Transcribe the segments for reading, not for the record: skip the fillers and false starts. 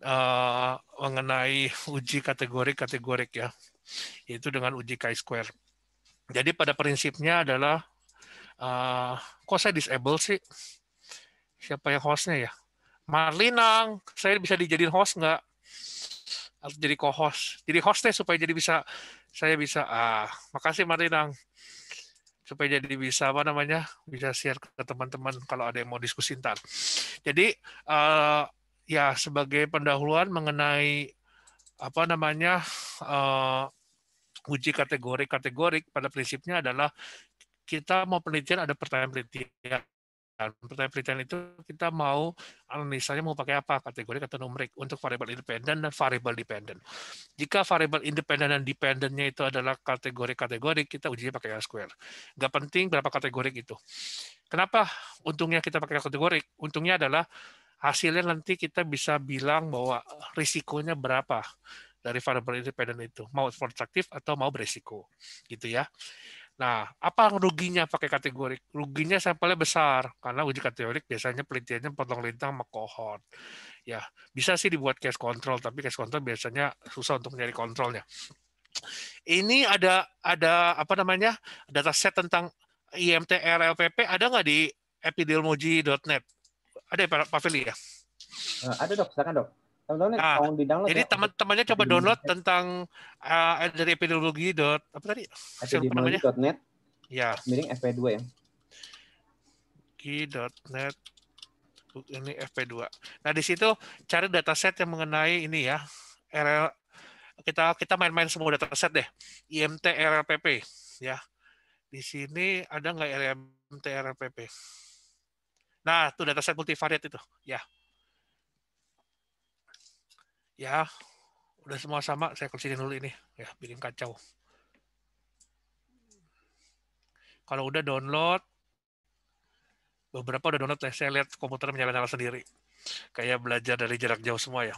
mengenai uji kategorik ya, yaitu dengan uji chi-square. Jadi pada prinsipnya adalah, kok saya disable sih? Siapa yang hostnya ya? Marlinang, saya bisa dijadiin host nggak? Harus jadi co-host. Jadi hostnya supaya jadi bisa, saya bisa, makasih Marlinang. Supaya jadi bisa, apa namanya, bisa share ke teman-teman kalau ada yang mau diskusi ntar. Jadi, ya sebagai pendahuluan mengenai, apa namanya, uji kategorik pada prinsipnya adalah kita mau penelitian ada pertanyaan penelitian. Pertanyaan penelitian itu kita mau analisanya mau pakai apa, kategorik atau numerik untuk variabel independen dan variabel dependen. Jika variabel independen dan dependennya itu adalah kategori-kategori, kita ujinya pakai R-square. Nggak penting berapa kategorik itu. Kenapa untungnya kita pakai kategorik? Untungnya adalah hasilnya nanti kita bisa bilang bahwa risikonya berapa dari variabel independen itu, mau produktif atau mau beresiko, gitu ya. Nah, apa ruginya pakai kategorik? Ruginya sampelnya besar, karena uji kategorik biasanya penelitiannya potong lintang sama kohort. Ya, bisa sih dibuat case control, tapi case control biasanya susah untuk mencari kontrolnya. Ini ada apa namanya, dataset tentang IMT RLPP ada nggak di epidemiology.net? Ada ya Pak Feli ya? Ada dok, silakan dok. Teman-teman Nah, tolong di download jadi ya untuk teman-temannya coba download tentang dari epidemiologi. Apa tadi? Saya lupa namanya. epidemiology.net Ya. miring FP2 ya. Epidemiology.net ini FP2. Nah, di situ cari dataset yang mengenai ini ya. RL, kita main-main semua dataset deh. IMT RLPP ya. Di sini ada nggak IMT RLPP? Nah, itu dataset multivariat itu. Ya. Ya, udah semua sama. Saya kecilin dulu ini. Ya, bikin kacau. Kalau udah download, beberapa udah download, saya lihat komputer menyala-nyala sendiri. Kayak belajar dari jarak jauh semua ya.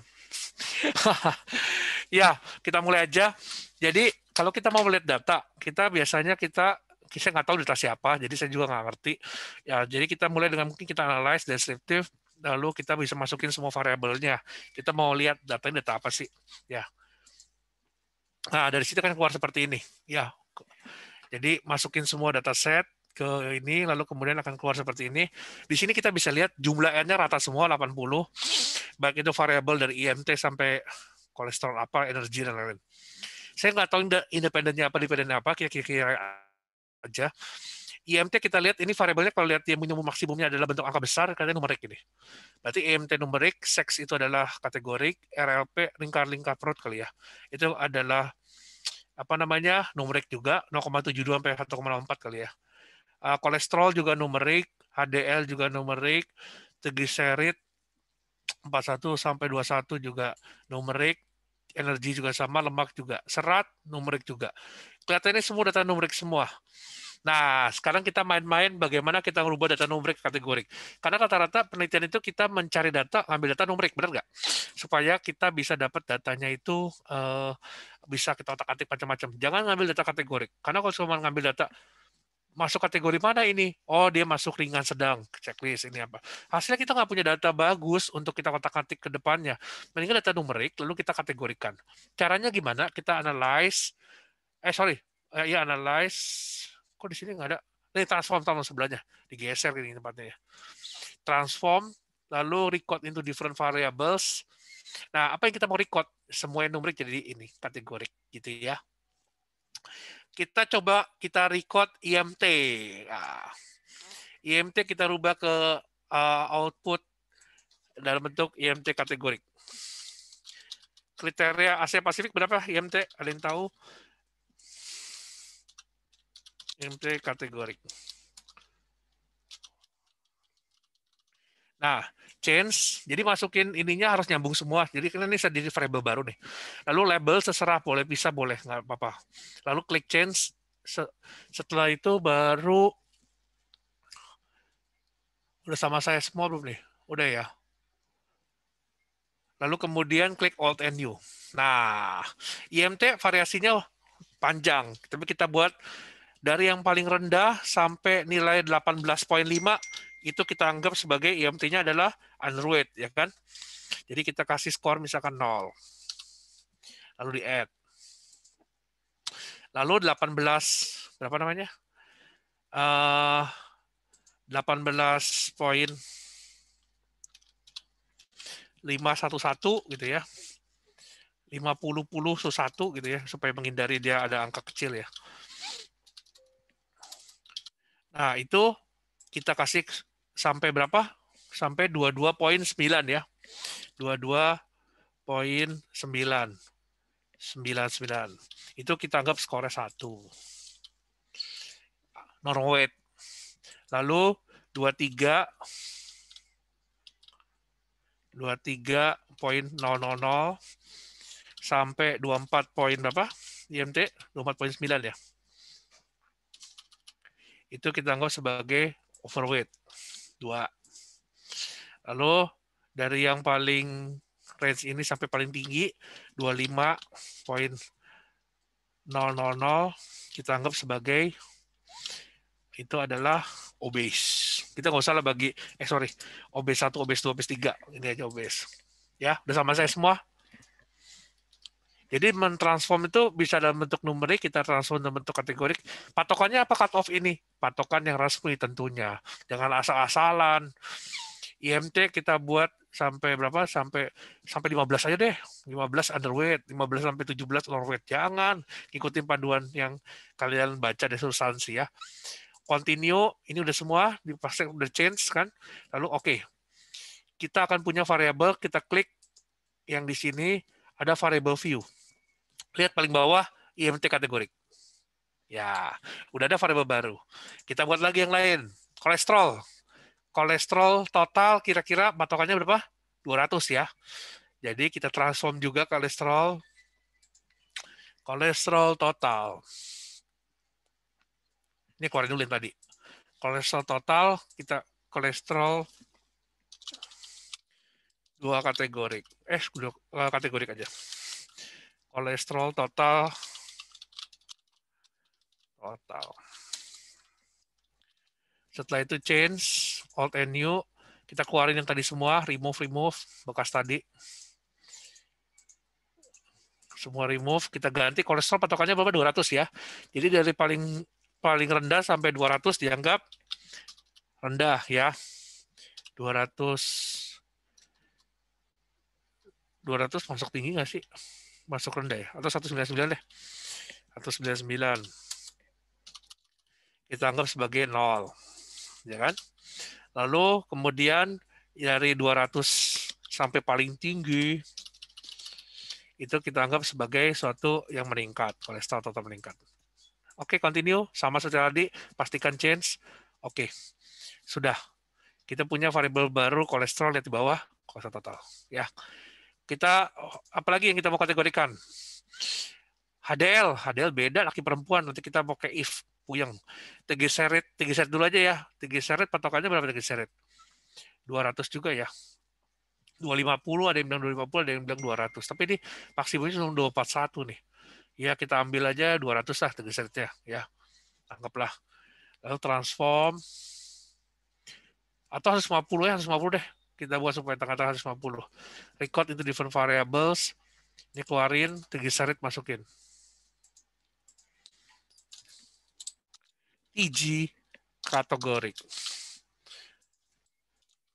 Ya, kita mulai aja. Jadi, kalau kita mau melihat data, kita biasanya saya nggak tahu data siapa, jadi saya juga nggak ngerti. Ya, jadi kita mulai dengan mungkin kita analyze descriptive, lalu kita bisa masukin semua variabelnya. Kita mau lihat datanya data apa sih? Ya. Nah, dari situ kan keluar seperti ini. Ya. Jadi masukin semua dataset ke ini, lalu kemudian akan keluar seperti ini. Di sini kita bisa lihat jumlah N-nya rata semua 80, baik itu variabel dari IMT sampai kolesterol apa, energi dan lain-lain. Saya nggak tahu independennya apa, dependennya apa, kira-kira aja. IMT kita lihat ini variabelnya, kalau lihat yang minimum maksimumnya adalah bentuk angka besar, katanya numerik ini. Berarti IMT numerik, seks itu adalah kategorik, RLP lingkar-lingkar perut kali ya. Itu adalah apa namanya, numerik juga 0,72 sampai 1,04 kali ya. Kolesterol juga numerik, HDL juga numerik, trigliserid 41 sampai 21 juga numerik, energi juga sama, lemak juga, serat numerik juga. Kelihatannya semua data numerik semua. Nah, sekarang kita main-main bagaimana kita merubah data numerik kategorik. Karena rata-rata penelitian itu kita mencari data, ambil data numerik, benar nggak? Supaya kita bisa dapat datanya itu bisa kita otak-atik macam-macam. Jangan ngambil data kategorik. Karena kalau cuma ngambil data masuk kategori mana ini? Oh, dia masuk ringan sedang, checklist ini apa. Hasilnya kita nggak punya data bagus untuk kita otak-atik ke depannya. Mendingan data numerik, lalu kita kategorikan. Caranya gimana? Kita analyze, analyze, kok di sini nggak ada? Ini transform sebelahnya, digeser ini tempatnya ya. Transform, lalu record into different variables. Nah, apa yang kita mau record? Semua yang numerik jadi ini, kategorik gitu ya. Kita record IMT. Nah, IMT kita rubah ke output dalam bentuk IMT kategorik. Kriteria Asia Pasifik berapa IMT? Ada yang tahu? IMT kategorik. Nah, change, jadi masukin ininya harus nyambung semua. Jadi kan ini jadi variable baru nih. Lalu label terserah, boleh bisa, boleh, nggak apa-apa. Lalu klik change, setelah itu baru, udah sama saya semua belum nih? Udah ya. Lalu kemudian klik Alt and New. Nah, IMT variasinya panjang, tapi kita buat dari yang paling rendah sampai nilai 18,5 itu kita anggap sebagai IMT-nya adalah underweight, ya kan? Jadi kita kasih skor misalkan 0. Lalu di-add. Lalu 18, berapa namanya? 18 poin 511 gitu ya. 50-1 gitu ya, supaya menghindari dia ada angka kecil ya. Nah, itu kita kasih sampai berapa? Sampai 22.9 ya. 22.9. 99. Itu kita anggap skornya 1. Norway. Lalu 23 23.000 sampai 24 poin berapa? IMT 24.9 ya. Itu kita anggap sebagai overweight 2. Lalu dari yang paling range ini sampai paling tinggi 25.000 kita anggap sebagai itu adalah obese. Kita nggak usah lah bagi, obese 1, obese 2, obese 3. Ini aja obese. Ya, udah sama saya semua. Jadi mentransform itu bisa dalam bentuk numerik, kita transform dalam bentuk kategorik. Patokannya apa cut off ini? Patokan yang resmi tentunya. Jangan asal-asalan. IMT kita buat sampai berapa? Sampai 15 aja deh. 15 underweight, 15 sampai 17 overweight. Jangan ikutin panduan yang kalian baca dari substansi ya. Continue, ini udah semua, pasti udah change kan. Lalu oke. Kita akan punya variabel, kita klik yang di sini ada variable view. Lihat paling bawah IMT kategorik. Ya, udah ada variabel baru. Kita buat lagi yang lain. Kolesterol. Kolesterol total kira-kira patokannya berapa? 200 ya. Jadi kita transform juga kolesterol total. Ini keluarin dulu yang tadi. Kolesterol total, kita kolesterol 2 kategorik. Kategorik aja. Kolesterol total. Setelah itu change, old and new. Kita keluarin yang tadi semua, remove, bekas tadi. Semua remove, kita ganti kolesterol patokannya berapa? 200 ya. Jadi dari paling rendah sampai 200 dianggap rendah ya. 200 masuk tinggi nggak sih? Masuk rendah ya? Atau 199 deh. 199. Kita anggap sebagai 0. Ya kan? Lalu kemudian dari 200 sampai paling tinggi itu kita anggap sebagai suatu yang meningkat, kolesterol total meningkat. Oke, continue. Sama seperti tadi, pastikan change. Oke, sudah. Kita punya variabel baru kolesterol, lihat di bawah, kolesterol total. Ya, kita, apalagi yang kita mau kategorikan? HDL beda laki perempuan. Nanti kita mau pakai if, puyeng. Triglycerid dulu aja ya. Triglycerid patokannya berapa triglycerid? 200 juga ya. 250, ada yang bilang 250, ada yang bilang 200. Tapi ini maksimumnya cuma 241 nih. Ya, kita ambil aja 200 lah triglyceridnya. Ya, anggaplah. Lalu transform. Atau 150 ya, 150 deh. Kita buat supaya tengah-tengah 150. Record into different variables. Ini keluarin, triglycerid masukin. TG kategorik.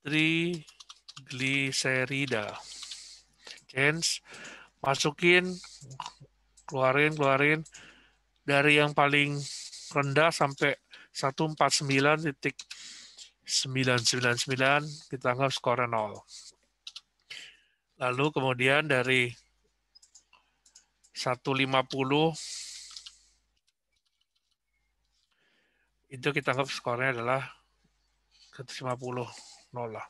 Triglycerida. Change. Masukin, keluarin. Dari yang paling rendah sampai 149.999 kita anggap skornya 0. Lalu kemudian dari 150 itu kita anggap skornya adalah 150 0 lah.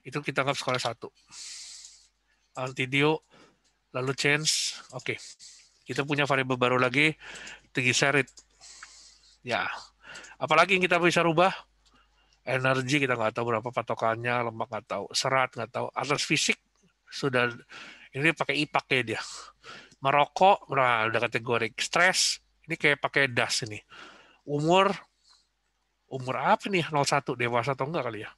Itu kita anggap skornya 1. Altidio, lalu change, oke. Kita punya variabel baru lagi, triglycerid. Ya, apalagi yang kita bisa rubah? Energi kita nggak tahu berapa patokannya, lemak nggak tahu, serat nggak tahu, atas fisik sudah ini pakai IPAK ya dia. Merokok, nah udah kategori stres, ini kayak pakai das ini. Umur umur apa nih 01, dewasa atau enggak kali ya.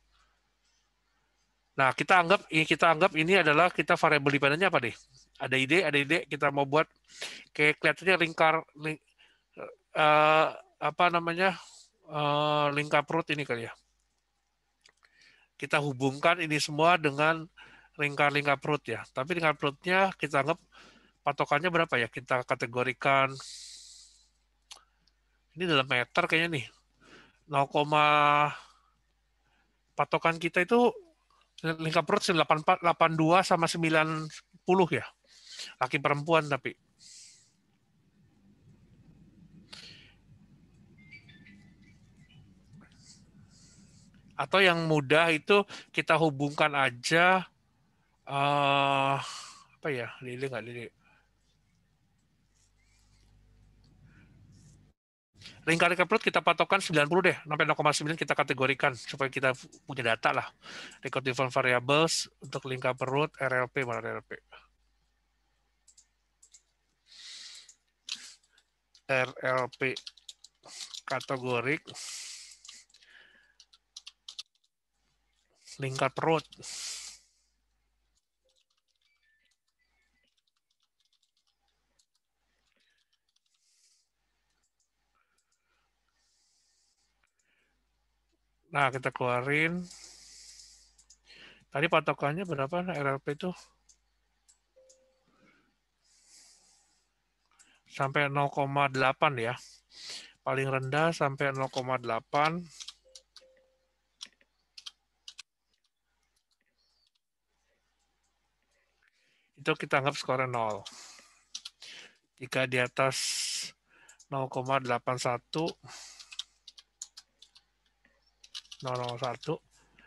Nah, kita anggap ini adalah kita variable dependentnya apa nih? Ada ide kita mau buat kayak kelihatannya apa namanya? Lingkar perut ini kali ya. Kita hubungkan ini semua dengan lingkar perut ya. Tapi lingkar perutnya kita anggap patokannya berapa ya? Kita kategorikan ini dalam meter kayaknya nih. 0, patokan kita itu lingkar perut 82 sama 90 ya. Laki perempuan tapi. Atau yang mudah itu kita hubungkan aja apa ya? Lili nggak Lili? Lingkar perut kita patokan 90 deh, sampai 0,9 kita kategorikan supaya kita punya data lah. Record different variables untuk lingkar perut RLP mana RLP? RLP kategorik lingkar perut. Nah, kita keluarin. Tadi patokannya berapa RLP itu? Sampai 0,8 ya. Paling rendah sampai 0,8. Itu kita anggap skornya 0. Jika di atas 0,81, 0,01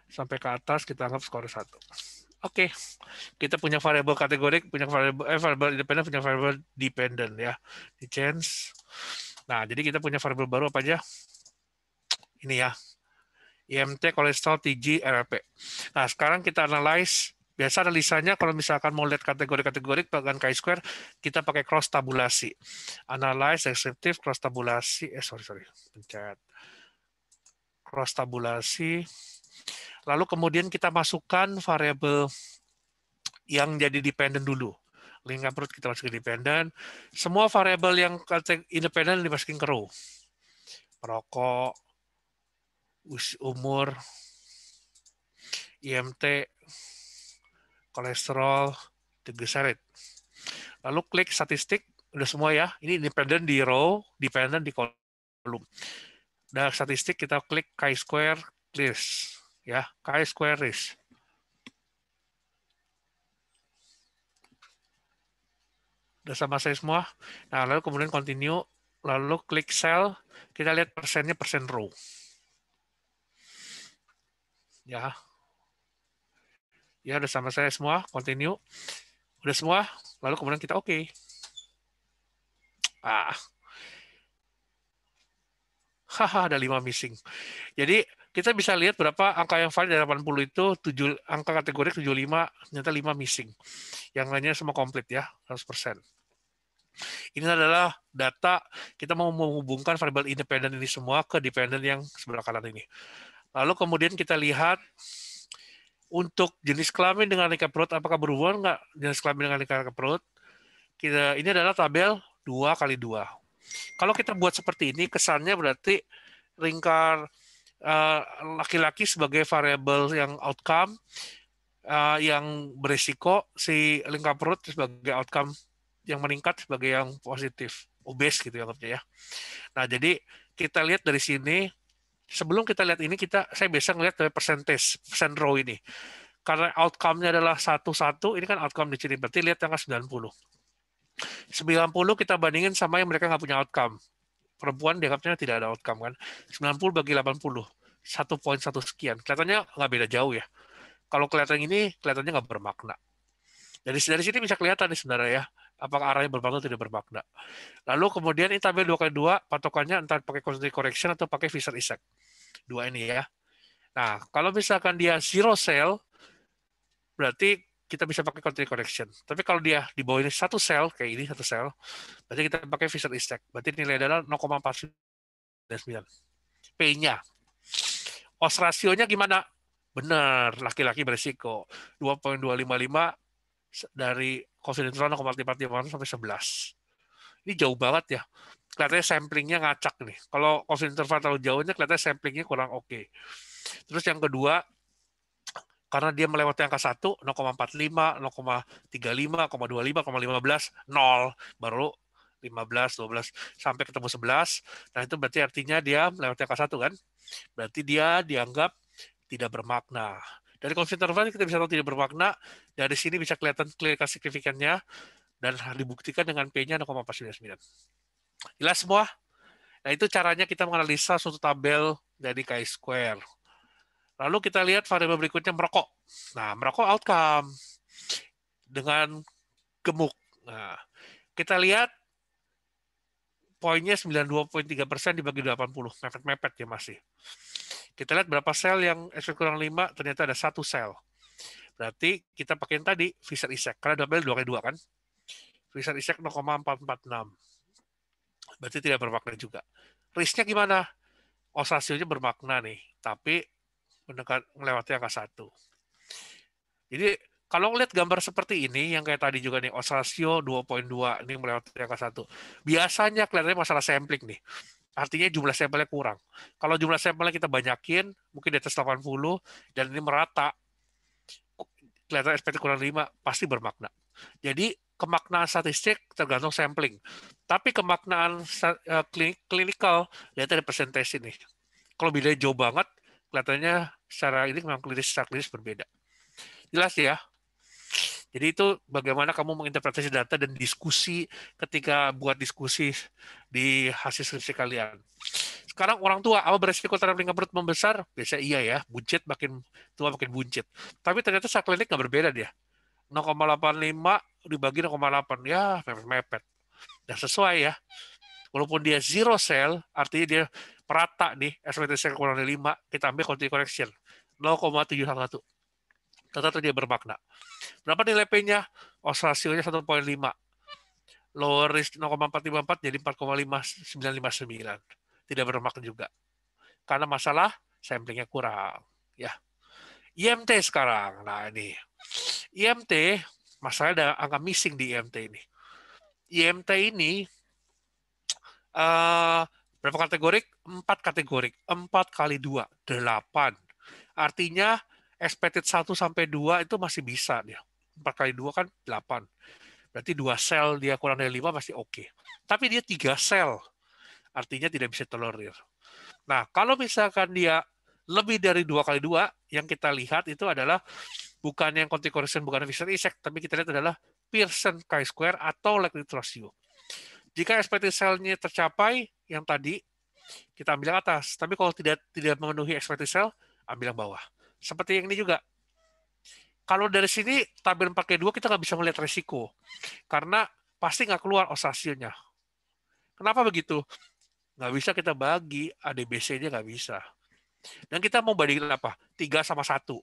sampai ke atas kita anggap skor 1. Oke, kita punya variabel kategorik, punya variabel independen, punya variabel dependent ya. Di change. Nah, jadi kita punya variabel baru apa aja? Ini ya. IMT, kolesterol, TG, RLP. Nah, sekarang kita analyze. Biasa analisanya kalau misalkan mau lihat kategori-kategori dengan chi-square, kita pakai cross tabulasi. Analyze, descriptive, cross tabulasi. Sorry. Pencet. Cross tabulasi. Lalu kemudian kita masukkan variabel yang jadi dependent dulu. Lingkar perut kita masukin dependent. Semua variabel yang independen dimasukin ke row. Perokok, umur, IMT, kolesterol, triglycerid. Lalu klik statistik, udah semua ya. Ini independent di row, dependent di kolom. Nah, statistik kita klik chi-square list. Ya, chi-square list. Udah sama saya semua. Nah, lalu kemudian continue, lalu klik cell, kita lihat persennya persen row. Ya. Ya, udah sama saya semua, continue. Udah semua, lalu kemudian kita oke. Haha, ada 5 missing. Jadi, kita bisa lihat berapa angka yang valid dari 80 itu, angka kategori 75, ternyata 5 missing. Yang lainnya semua komplit ya, 100%. Ini adalah data, kita mau menghubungkan variabel independen ini semua ke dependent yang sebelah kanan ini. Lalu kemudian kita lihat, untuk jenis kelamin dengan lingkar perut, apakah berhubungan nggak jenis kelamin dengan lingkar perut? Ini adalah tabel 2x2. Kalau kita buat seperti ini, kesannya berarti lingkar laki-laki sebagai variabel yang outcome, yang berisiko, si lingkar perut sebagai outcome yang meningkat sebagai yang positif, obes gitu ya anggapnya ya. Nah, jadi kita lihat dari sini, sebelum kita lihat ini, saya biasa ngelihat dari persen row ini. Karena outcome-nya adalah 1-1, ini kan outcome di sini, berarti lihat angka 90. 90 kita bandingin sama yang mereka nggak punya outcome. Perempuan dianggapnya tidak ada outcome kan. 90 bagi 80, 1,1 sekian. Kelihatannya nggak beda jauh ya. Kalau kelihatan ini, kelihatannya nggak bermakna. Dari sini bisa kelihatan nih sebenarnya ya, apakah arahnya bermakna atau tidak bermakna. Lalu kemudian ini tabel 2x2, patokannya entah pakai concentric correction atau pakai Fisher-Isaac. Dua ini ya. Nah, kalau misalkan dia zero cell, berarti kita bisa pakai concentric correction. Tapi kalau dia di bawah ini satu sel, kayak ini satu sel, berarti kita pakai Fisher-Isaac. Berarti nilai adalah 0,49. P-nya. Odds rasionya gimana? Benar, laki-laki berisiko. 2.255 dari confidence interval 0,456 sampai 11. Ini jauh banget ya. Kelihatannya samplingnya ngacak nih. Kalau confidence interval terlalu jauhnya, kelihatannya samplingnya kurang oke. Terus yang kedua, karena dia melewati angka 1, 0,45, 0,35, 0,25, 0,15, 0. Baru 15, 12, sampai ketemu 11. Nah, itu berarti artinya dia melewati angka 1 kan? Berarti dia dianggap tidak bermakna. Dari confidence interval kita bisa tahu tidak bermakna. Dari sini bisa kelihatan clinical signifikannya dan dibuktikan dengan P-nya 0,499. Jelas semua? Nah, itu caranya kita menganalisa suatu tabel dari chi-square. Lalu kita lihat variabel berikutnya merokok. Nah, merokok outcome dengan gemuk. Nah, kita lihat poinnya 92,3% dibagi 80. Mepet-mepet ya masih. Kita lihat berapa sel yang SP kurang 5, ternyata ada 1 sel. Berarti kita pakai yang tadi, Fisher-Isaac. Karena double 2x2 kan. Fisher-Isaac 0,446. Berarti tidak bermakna juga. Risknya gimana? Odds rasionya bermakna nih, tapi melewati angka 1. Jadi kalau lihat gambar seperti ini, yang kayak tadi juga nih, odds rasio 2.2, ini melewati angka 1. Biasanya kelihatannya masalah sampling nih. Artinya jumlah sampelnya kurang. Kalau jumlah sampelnya kita banyakin, mungkin di atas 80, dan ini merata, kelihatan SPT kurang 5, pasti bermakna. Jadi kemaknaan statistik tergantung sampling. Tapi kemaknaan klinikal, lihat ada persentase ini. Kalau bedanya jauh banget, kelihatannya secara ini memang secara klinis berbeda. Jelas ya? Jadi itu bagaimana kamu menginterpretasi data dan diskusi ketika buat diskusi di hasil skripsi kalian. Sekarang orang tua, apa beresiko terhadap lingkar perut membesar? Biasanya iya ya, buncit makin tua makin buncit. Tapi ternyata secara klinik nggak berbeda dia. 0,85 dibagi 0,8, ya mepet-mepet. Dan sesuai ya. Walaupun dia zero cell, artinya dia merata nih, SPT kurang dari 5, kita ambil continuity correction. 0,711. Tetap dia bermakna. Berapa nilai P-nya? Odds rasionya 1.5. Lower risk 0,454 jadi 4,959. Tidak bermakna juga. Karena masalah samplingnya kurang. Ya. IMT sekarang. Nah ini. IMT, masalahnya ada angka missing di IMT ini. IMT ini berapa kategorik? 4 kategorik. 4 kali 2, 8. Artinya expected 1 sampai 2 itu masih bisa dia. 4 kali 2 kan 8. Berarti 2 sel dia kurang dari 5 masih oke. Tapi dia 3 sel. Artinya tidak bisa tolerir. Nah, kalau misalkan dia lebih dari 2 kali 2, yang kita lihat itu adalah bukan yang continuity correction, bukan Fisher-Isaac, tapi kita lihat adalah Pearson chi-square atau likelihood ratio. Jika expected cell-nya tercapai, yang tadi, kita ambil yang atas. Tapi kalau tidak memenuhi expected cell, ambil yang bawah. Seperti yang ini juga. Kalau dari sini, tabel 4x2 kita nggak bisa melihat resiko. Karena pasti nggak keluar odds rasionya. Kenapa begitu? Nggak bisa kita bagi, ADBC-nya nggak bisa. Dan kita mau bandingin apa? 3 sama 1.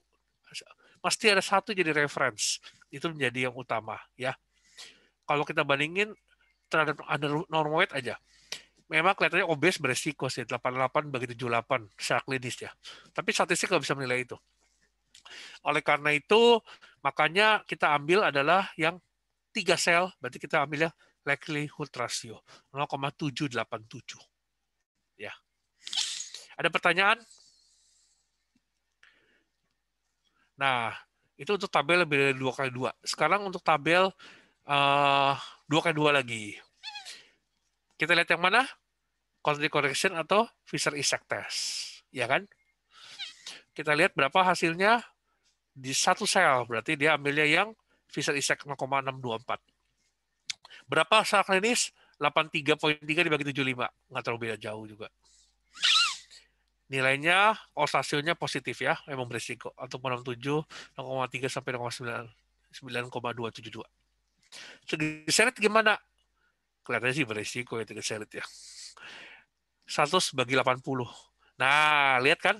Pasti ada 1 jadi reference. Itu menjadi yang utama. Ya. Kalau kita bandingin terhadap normal weight aja. Memang kelihatannya obes beresiko sih, 88 bagi 78 secara klinis ya. Tapi statistik nggak bisa menilai itu. Oleh karena itu, makanya kita ambil adalah yang 3 sel, berarti kita ambilnya likelihood ratio 0,787. Ya. Ada pertanyaan? Nah, itu untuk tabel lebih dari 2 kali 2. Sekarang untuk tabel 2 kali 2 lagi. Kita lihat yang mana? Continuity correction atau Fisher-Isaac test. Ya kan? Kita lihat berapa hasilnya di 1 sel. Berarti dia ambilnya yang Fisher-Isaac 0,624. Berapa secara klinis? 83.3 dibagi 75. Nggak terlalu beda jauh juga. Nilainya, odds rasionya positif ya. Memang berisiko. Untuk 67, 0,3 sampai 9,272. Segi seret gimana? Kelihatannya sih berisiko ya, segi seret ya. 100 bagi 80. Nah, lihat kan?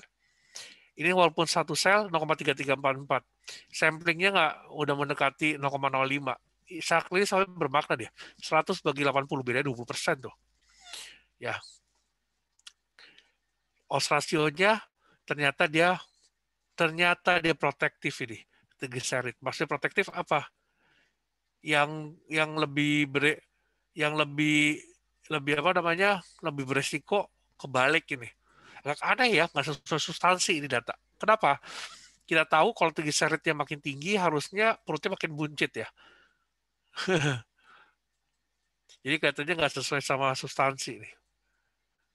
Ini walaupun 1 sel 0,3344. Samplingnya nggak udah mendekati 0,05. Saat klinis sampai bermakna dia. 100 bagi 80 beda 20% tuh. Ya. Odds rasionya ternyata dia protektif ini, triglycerid. Maksudnya protektif apa? Yang lebih apa namanya, lebih beresiko kebalik ini. Agak aneh ya, nggak sesuai substansi ini data. Kenapa? Kita tahu kalau triglyceridnya makin tinggi, harusnya perutnya makin buncit ya. Jadi katanya nggak sesuai sama substansi nih,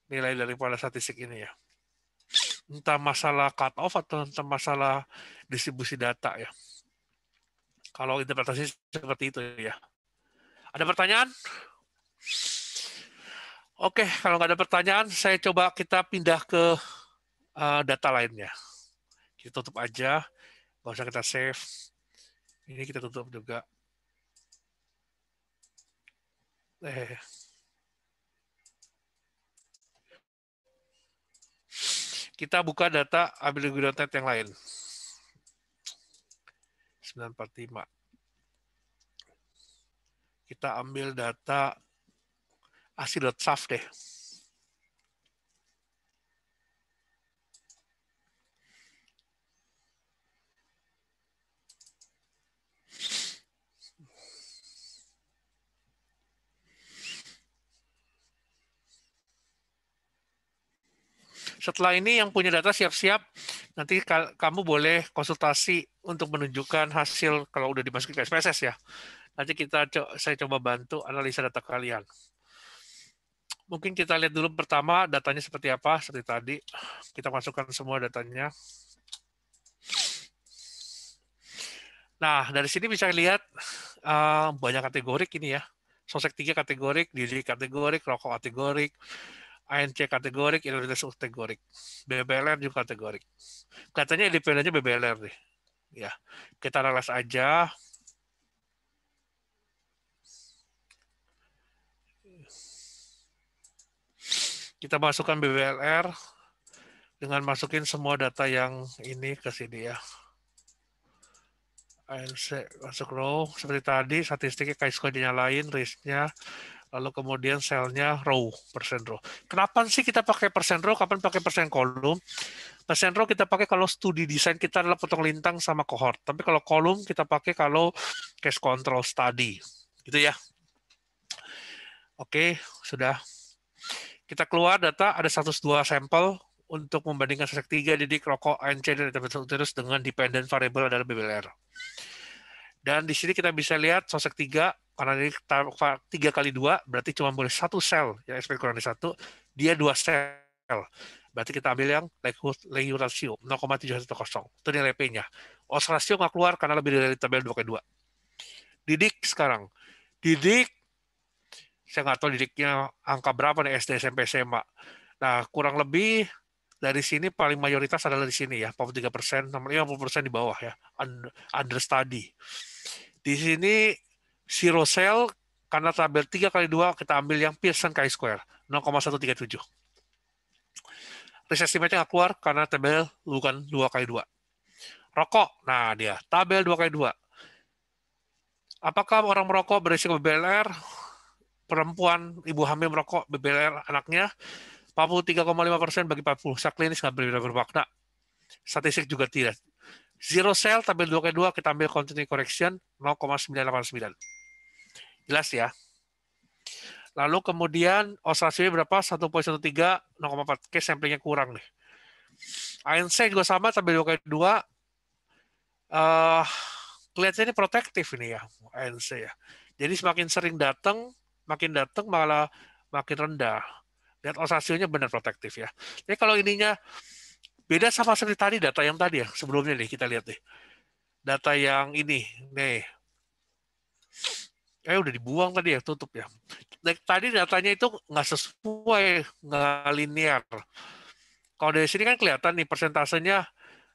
nilai daripada statistik ini ya. Entah masalah cut off atau entah masalah distribusi data ya. Kalau interpretasi seperti itu ya. Ada pertanyaan? Oke, kalau nggak ada pertanyaan, saya coba kita pindah ke data lainnya. Kita tutup aja, nggak usah kita save. Ini kita tutup juga. Kita buka data ability.net yang lain. 945. Kita ambil data ASI.SAF deh. Setelah ini yang punya data siap-siap, nanti kamu boleh konsultasi untuk menunjukkan hasil kalau udah dimasukin ke SPSS ya. Nanti saya coba bantu analisa data kalian. Mungkin kita lihat dulu pertama datanya seperti apa, seperti tadi. Kita masukkan semua datanya. Nah, dari sini bisa lihat banyak kategorik ini ya. Sosek 3 kategorik, diri kategorik, rokok kategorik, ANC kategorik, identitas kategorik. BBLR juga kategorik. Katanya independennya BBLR nih. Ya, kita analis aja. Kita masukkan BBLR dengan masukin semua data yang ini ke sini ya. ANC masuk row seperti tadi, statistiknya chi-square dinyalain, risknya, lalu kemudian selnya row, persen row. Kenapa sih kita pakai persen row, kapan pakai persen kolom? Persen row kita pakai kalau studi desain kita adalah potong lintang sama cohort. Tapi kalau kolom kita pakai kalau case control study. Gitu ya. Oke, sudah. Kita keluar data, ada 102 sampel untuk membandingkan sosek 3, didik, rokok, ANC, dan terus dengan dependent variable adalah BBLR. Dan di sini kita bisa lihat sosek 3, karena ini 3 kali 2, berarti cuma boleh 1 sel, yang SP kurang dari 1, dia 2 sel. Berarti kita ambil yang Leyhoux ratio 0,710. Itu nilai P-nya. Odds ratio nggak keluar karena lebih dari tabel 2 kali 2. Didik sekarang. Didik, saya nggak tahu didiknya angka berapa nih SD, SMP, SMA. Nah, kurang lebih dari sini paling mayoritas adalah di sini ya, 43%, 50% di bawah ya, understudy. Di sini zero cell, karena tabel 3 kali 2, kita ambil yang Pearson chi-square, 0,137. Risk estimate-nya nggak keluar karena tabel bukan 2 kali 2. Rokok, nah dia, tabel 2 kali 2. Apakah orang merokok berisiko BBLR? Perempuan, ibu hamil merokok, BBLR anaknya, 43,5% bagi 40. Secara klinis nggak bermakna. Statistik juga tidak. Zero cell, tabel 2 kali 2, kita ambil continuity correction, 0,989. Jelas ya? Lalu kemudian odds ratio berapa? 1,13, 0,4. Case samplingnya kurang nih. ANC juga sama, tabel 2 kali 2. Kelihatannya ini protektif ini ya, ANC ya. Jadi semakin sering makin datang malah makin rendah. Lihat odds ratio-nya benar protektif ya. Jadi kalau ininya beda sama seperti tadi, data yang tadi ya, sebelumnya nih, kita lihat nih. Data yang ini, nih. Udah dibuang tadi ya, tutup ya. Tadi datanya itu nggak sesuai, nggak linear. Kalau dari sini kan kelihatan nih persentasenya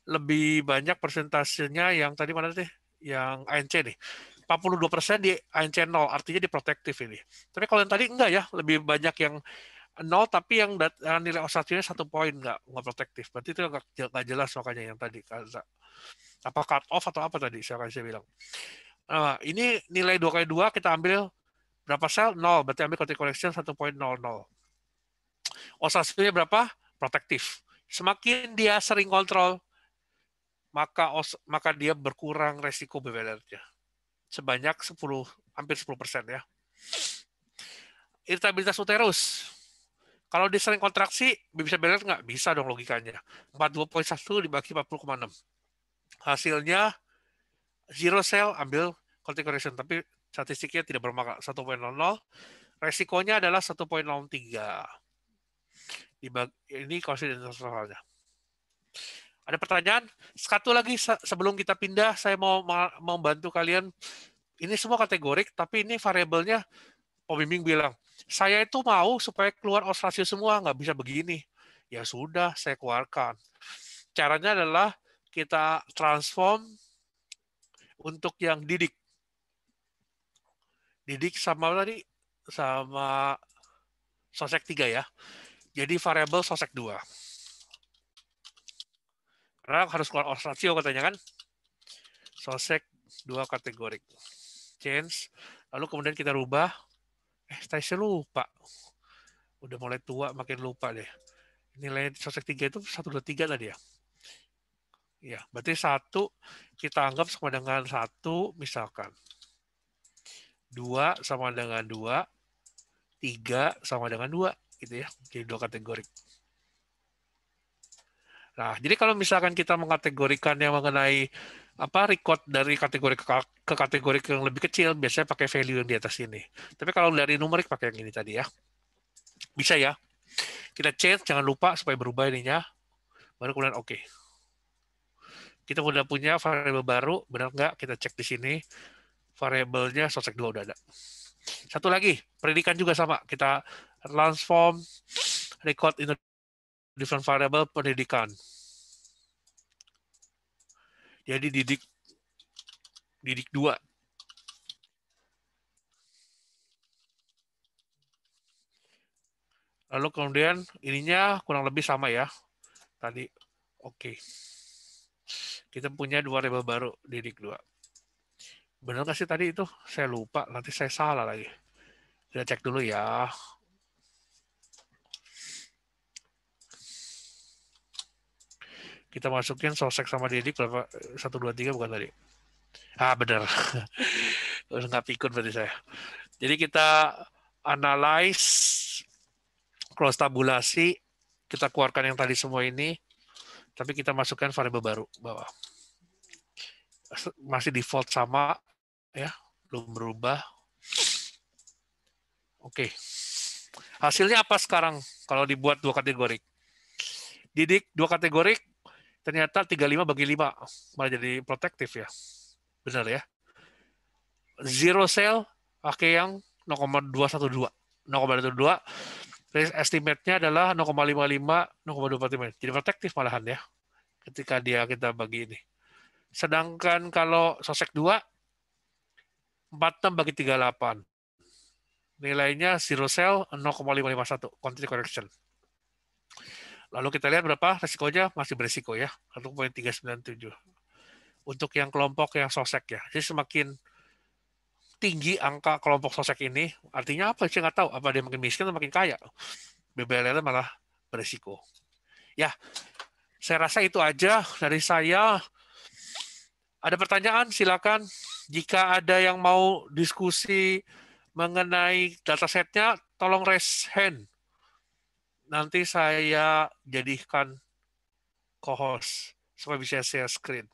lebih banyak persentasenya yang tadi mana sih? Yang ANC nih. 42% di ANC 0, artinya di protektif ini. Tapi kalau yang tadi enggak ya, lebih banyak yang 0, tapi yang nilai oscillasinya 1 poin nggak protektif. Berarti itu nggak jelas makanya yang tadi. Apa cut off atau apa tadi saya bilang. Nah, ini nilai 2 kali 2 kita ambil berapa sel? 0. Berarti ambil continuity correction 1,00. Oscillasinya berapa? Protektif. Semakin dia sering kontrol, maka dia berkurang resiko BBLR-nya. Sebanyak hampir 10% ya. Irritabilitas uterus. Kalau dia sering kontraksi, bisa BBLR nggak? Bisa dong logikanya. 42,1 dibagi 40,6. Hasilnya zero cell ambil corticosteroid, tapi statistiknya tidak bermakna 1,00. Resikonya adalah 1,03. Ini konsistensinya. Ada pertanyaan? Satu lagi sebelum kita pindah, saya mau membantu kalian. Ini semua kategorik, tapi ini variabelnya. Pembimbing bilang, saya itu mau supaya keluar odds ratio semua, nggak bisa begini. Ya sudah, saya keluarkan. Caranya adalah kita transform untuk yang didik. Didik sama tadi, sama sosek 3 ya. Jadi variabel sosek 2. Karena harus keluar odds ratio katanya kan. Sosek 2 kategorik. Change. Lalu kemudian kita rubah. Saya lupa. Udah mulai tua, makin lupa deh. Nilai sosek 3 itu 123 tadi ya. Ya, berarti 1 kita anggap sama dengan 1 misalkan. 2 sama dengan 2. 3 sama dengan 2 gitu ya. Jadi 2 kategori. Nah, jadi kalau misalkan kita mengategorikan yang mengenai record dari kategori ke kategori yang lebih kecil, biasanya pakai value yang di atas ini. Tapi kalau dari numerik pakai yang ini tadi ya. Bisa ya. Kita change, jangan lupa supaya berubah ininya. Baru kemudian oke. Kita udah punya variabel baru, benar nggak? Kita cek di sini. Variabelnya sosek 2 udah ada. Satu lagi, pendidikan juga sama. Kita transform record into different variable pendidikan. Jadi didik 2. Lalu kemudian ininya kurang lebih sama ya. Tadi oke. Kita punya 2 variabel baru, didik 2. Benar nggak sih tadi itu? Saya lupa, nanti saya salah lagi. Kita cek dulu ya. Kita masukin sosek sama didik berapa? 1, 2, 3 bukan tadi. Benar. Nggak pikun berarti saya. Jadi kita analyze, cross tabulasi, kita keluarkan yang tadi semua ini, tapi kita masukkan variabel baru bawah. Masih default sama, ya, belum berubah. Oke. Hasilnya apa sekarang kalau dibuat 2 kategori? Didik 2 kategori, ternyata 35 bagi 5. Malah jadi protektif ya. Benar ya. Zero cell pakai yang 0,212. 0,212. Estimate-nya adalah 0,55, 0,25. Jadi protektif malahan ya. Ketika kita bagi ini. Sedangkan kalau sosek 2, 46 bagi 38. Nilainya zero cell 0,551. Quantity correction. Lalu kita lihat berapa resikonya, masih beresiko ya. 1,397. Untuk yang kelompok yang sosek ya. Jadi semakin tinggi angka kelompok sosek ini, artinya apa? Saya nggak tahu. Apa dia makin miskin atau makin kaya? BBLR malah beresiko. Ya, saya rasa itu aja dari saya. Ada pertanyaan? Silakan. Jika ada yang mau diskusi mengenai datasetnya, tolong raise hand. Nanti saya jadikan co-host supaya bisa share screen.